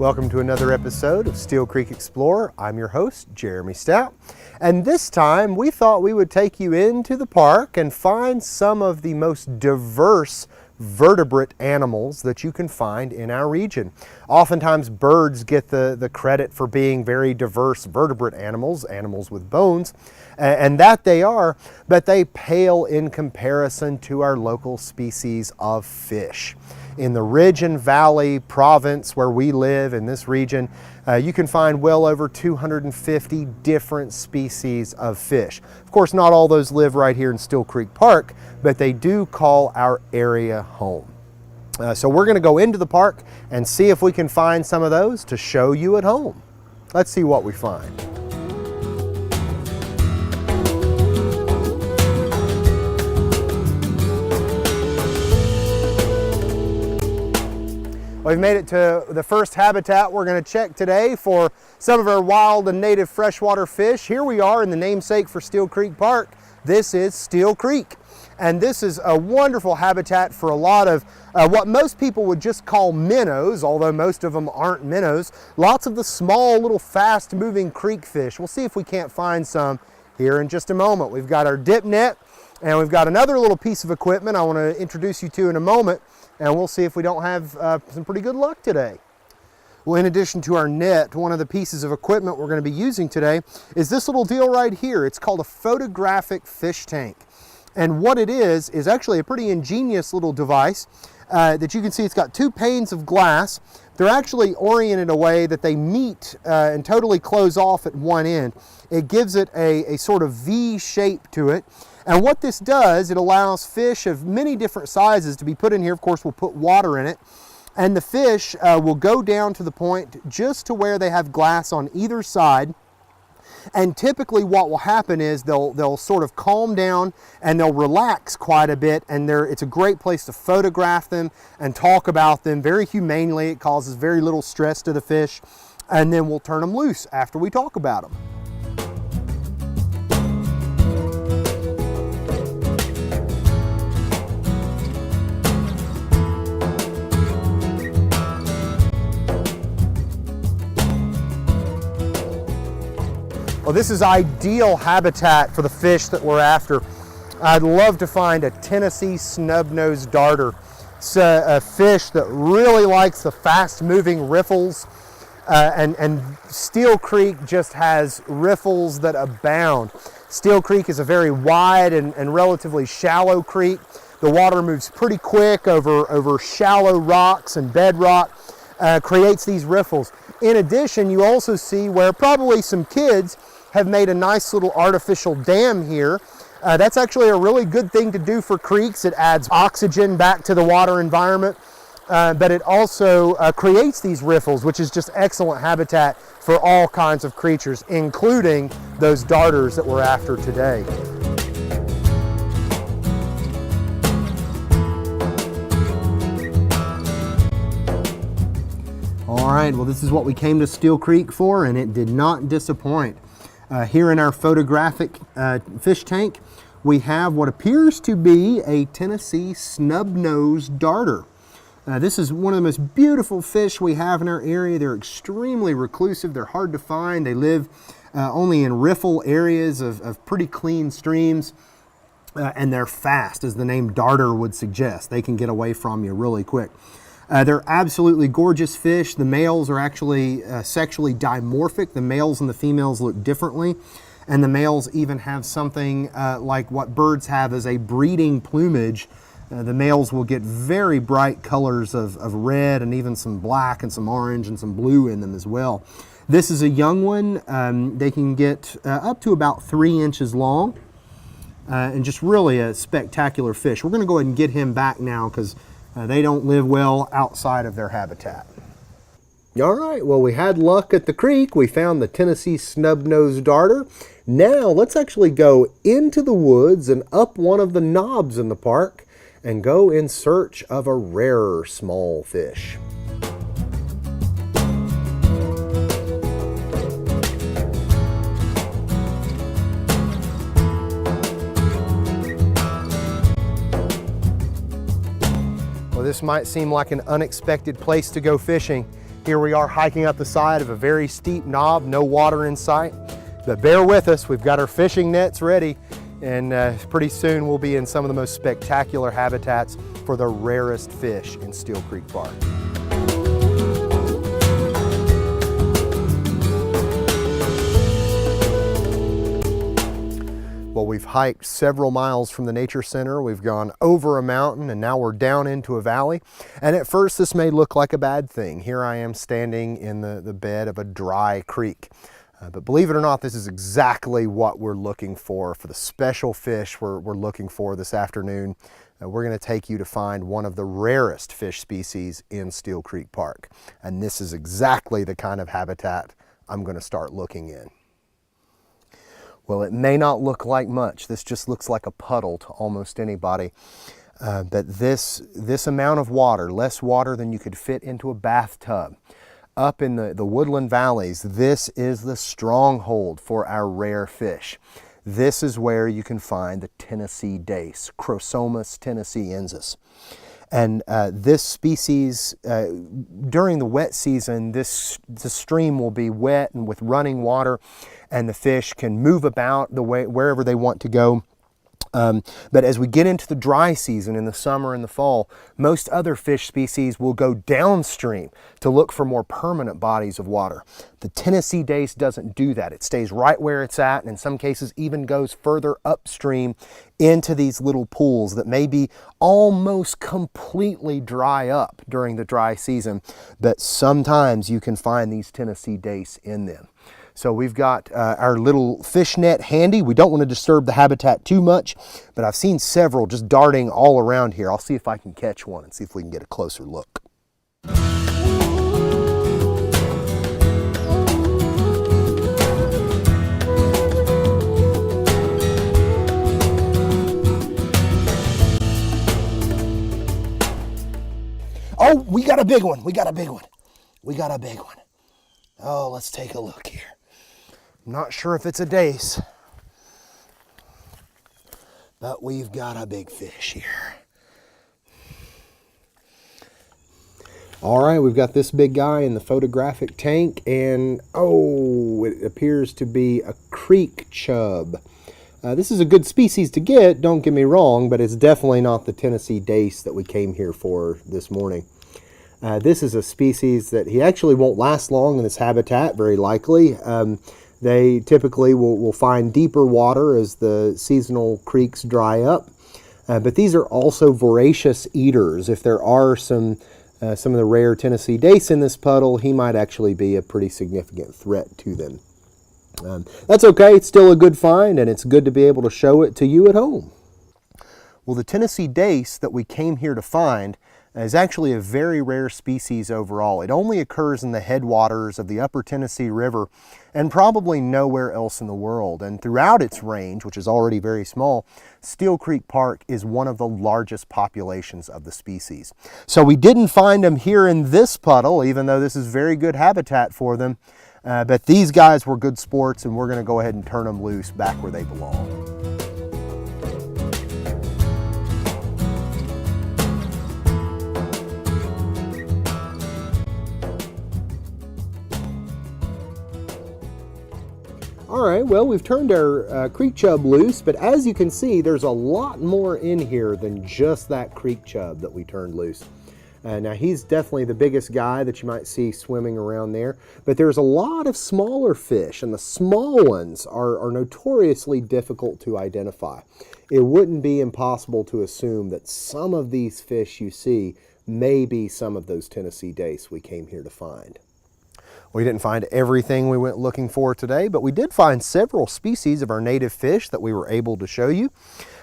Welcome to another episode of Steele Creek Explorer. I'm your host, Jeremy Stout. And this time we thought we would take you into the park and find some of the most diverse vertebrate animals that you can find in our region. Oftentimes birds get the credit for being very diverse vertebrate animals with bones, and that they are, but they pale in comparison to our local species of fish. In the Ridge and Valley province where we live in this region, you can find well over 250 different species of fish. Of course, not all those live right here in Steele Creek Park, but they do call our area home. So we're going to go into the park and see if we can find some of those to show you at home. Let's see what we find. We've made it to the first habitat we're going to check today for some of our wild and native freshwater fish. Here we are in the namesake for Steele Creek Park. This is Steele Creek. And this is a wonderful habitat for a lot of what most people would just call minnows, although most of them aren't minnows. Lots of the small, little fast-moving creek fish. We'll see if we can't find some here in just a moment. We've got our dip net, and we've got another little piece of equipment I want to introduce you to in a moment, and we'll see if we don't have some pretty good luck today. Well, in addition to our net, one of the pieces of equipment we're going to be using today is this little deal right here. It's called a photographic fish tank. And what it is actually a pretty ingenious little device that you can see. It's got two panes of glass. They're actually oriented a way that they meet and totally close off at one end. It gives it a sort of V shape to it. And what this does, it allows fish of many different sizes to be put in here. Of course, we'll put water in it. And the fish will go down to the point just to where they have glass on either side. And typically what will happen is they'll sort of calm down and they'll relax quite a bit, and it's a great place to photograph them and talk about them very humanely. It causes very little stress to the fish, and then we'll turn them loose after we talk about them. Well, this is ideal habitat for the fish that we're after. I'd love to find a Tennessee snub-nosed darter. It's a fish that really likes the fast-moving riffles, and Steele Creek just has riffles that abound. Steele Creek is a very wide and relatively shallow creek. The water moves pretty quick over shallow rocks and bedrock, creates these riffles. In addition, you also see where probably some kids have made a nice little artificial dam here. That's actually a really good thing to do for creeks. It adds oxygen back to the water environment, but it also creates these riffles, which is just excellent habitat for all kinds of creatures, including those darters that we're after today. All right, well, this is what we came to Steele Creek for, and it did not disappoint. Here in our photographic fish tank, we have what appears to be a Tennessee snub-nosed darter. This is one of the most beautiful fish we have in our area. They're extremely reclusive. They're hard to find. They live only in riffle areas of pretty clean streams, and they're fast, as the name darter would suggest. They can get away from you really quick. They're absolutely gorgeous fish. The males are actually sexually dimorphic. The males and the females look differently. And the males even have something like what birds have as a breeding plumage. The males will get very bright colors of red and even some black and some orange and some blue in them as well. This is a young one. They can get up to about 3 inches long, and just really a spectacular fish. We're going to go ahead and get him back now because they don't live well outside of their habitat. All right, well, we had luck at the creek. We found the Tennessee snub-nosed darter. Now let's actually go into the woods and up one of the knobs in the park and go in search of a rarer small fish. This might seem like an unexpected place to go fishing, Here we are hiking up the side of a very steep knob, no water in sight. But bear with us, we've got our fishing nets ready, and pretty soon we'll be in some of the most spectacular habitats for the rarest fish in Steele Creek Park. Well, we've hiked several miles from the nature center. We've gone over a mountain and now we're down into a valley. And at first this may look like a bad thing. Here I am standing in the bed of a dry creek. But believe it or not, this is exactly what we're looking for the special fish we're looking for this afternoon. We're going to take you to find one of the rarest fish species in Steele Creek Park. And this is exactly the kind of habitat I'm going to start looking in. Well, it may not look like much. This just looks like a puddle to almost anybody. But this amount of water, less water than you could fit into a bathtub, up in the woodland valleys, this is the stronghold for our rare fish. This is where you can find the Tennessee dace, Chrosomus tennesseeensis. And this species, during the wet season, the stream will be wet and with running water, and the fish can move about wherever they want to go. But as we get into the dry season in the summer and the fall, most other fish species will go downstream to look for more permanent bodies of water. The Tennessee dace doesn't do that. It stays right where it's at, and in some cases even goes further upstream into these little pools that maybe almost completely dry up during the dry season, but sometimes you can find these Tennessee dace in them. So we've got our little fish net handy. We don't want to disturb the habitat too much, but I've seen several just darting all around here. I'll see if I can catch one and see if we can get a closer look. Oh, we got a big one. We got a big one. We got a big one. Oh, let's take a look here. I'm not sure if it's a dace, but we've got a big fish here. All right, we've got this big guy in the photographic tank, and oh, it appears to be a creek chub. This is a good species to get, don't get me wrong, but it's definitely not the Tennessee dace that we came here for this morning. This is a species that he actually won't last long in this habitat, very likely. They typically will find deeper water as the seasonal creeks dry up. But these are also voracious eaters. If there are some of the rare Tennessee dace in this puddle, he might actually be a pretty significant threat to them. That's okay, it's still a good find, and it's good to be able to show it to you at home. Well, the Tennessee dace that we came here to find is actually a very rare species overall. It only occurs in the headwaters of the upper Tennessee River and probably nowhere else in the world. And throughout its range, which is already very small, Steele Creek Park is one of the largest populations of the species. So we didn't find them here in this puddle, even though this is very good habitat for them. But these guys were good sports, and we're going to go ahead and turn them loose back where they belong. All right, well, we've turned our creek chub loose, but as you can see, there's a lot more in here than just that creek chub that we turned loose. Now, he's definitely the biggest guy that you might see swimming around there, but there's a lot of smaller fish, and the small ones are notoriously difficult to identify. It wouldn't be impossible to assume that some of these fish you see may be some of those Tennessee dace we came here to find. We didn't find everything we went looking for today, but we did find several species of our native fish that we were able to show you.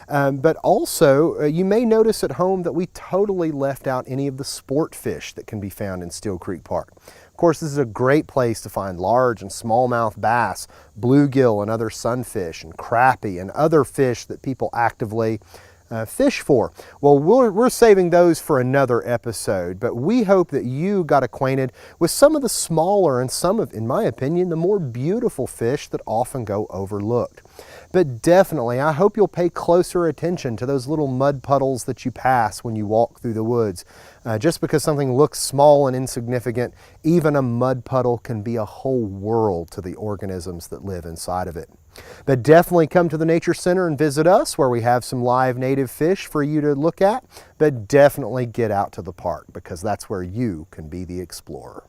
But also, you may notice at home that we totally left out any of the sport fish that can be found in Steele Creek Park. Of course, this is a great place to find large and smallmouth bass, bluegill and other sunfish, and crappie and other fish that people actively fish for. Well, we're saving those for another episode, but we hope that you got acquainted with some of the smaller and some of, in my opinion, the more beautiful fish that often go overlooked. But definitely, I hope you'll pay closer attention to those little mud puddles that you pass when you walk through the woods. Just because something looks small and insignificant, even a mud puddle can be a whole world to the organisms that live inside of it. But definitely come to the Nature Center and visit us, where we have some live native fish for you to look at. But definitely get out to the park, because that's where you can be the explorer.